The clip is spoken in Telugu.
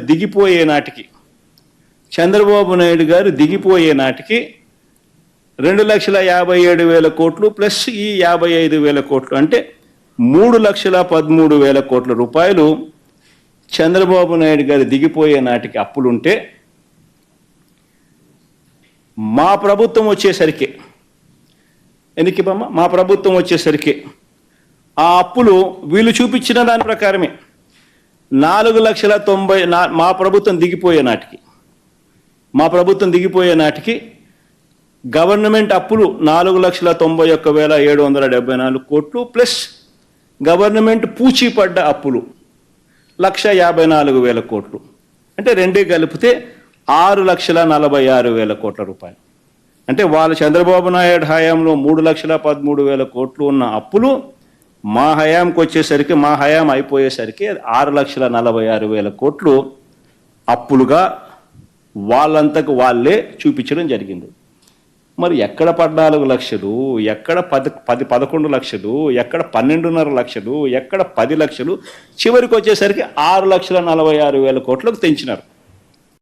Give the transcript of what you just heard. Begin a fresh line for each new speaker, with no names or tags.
దిగిపోయే నాటికి, చంద్రబాబు నాయుడు గారు దిగిపోయే నాటికి 2,57,000 కోట్లు ప్లస్ ఈ 55,000 కోట్లు అంటే 3,13,000 కోట్ల రూపాయలు చంద్రబాబు నాయుడు గారు దిగిపోయే నాటికి అప్పులుంటే, మా ప్రభుత్వం వచ్చేసరికి మా ప్రభుత్వం వచ్చేసరికి ఆ అప్పులు వీళ్ళు చూపించిన దాని ప్రకారమే 4,90,000 మా ప్రభుత్వం దిగిపోయే నాటికి గవర్నమెంట్ అప్పులు 4,91,774 కోట్లు ప్లస్ గవర్నమెంట్ పూచీపడ్డ అప్పులు 1,54,000 కోట్లు, అంటే రెండే కలిపితే 6,46,000 కోట్ల రూపాయలు. అంటే వాళ్ళ చంద్రబాబు నాయుడు హయాంలో 3,13,000 కోట్లు ఉన్న అప్పులు మా హయాంకి వచ్చేసరికి, మా హయాం అయిపోయేసరికి 6,46,000 కోట్లు అప్పులుగా వాళ్ళంతకు వాళ్ళే చూపించడం జరిగింది. మరి ఎక్కడ 14 లక్షలు, ఎక్కడ 11 లక్షలు, ఎక్కడ 12.5 లక్షలు, ఎక్కడ 10 లక్షలు, చివరికి వచ్చేసరికి 6,46,000 కోట్లకు తెంచినారు.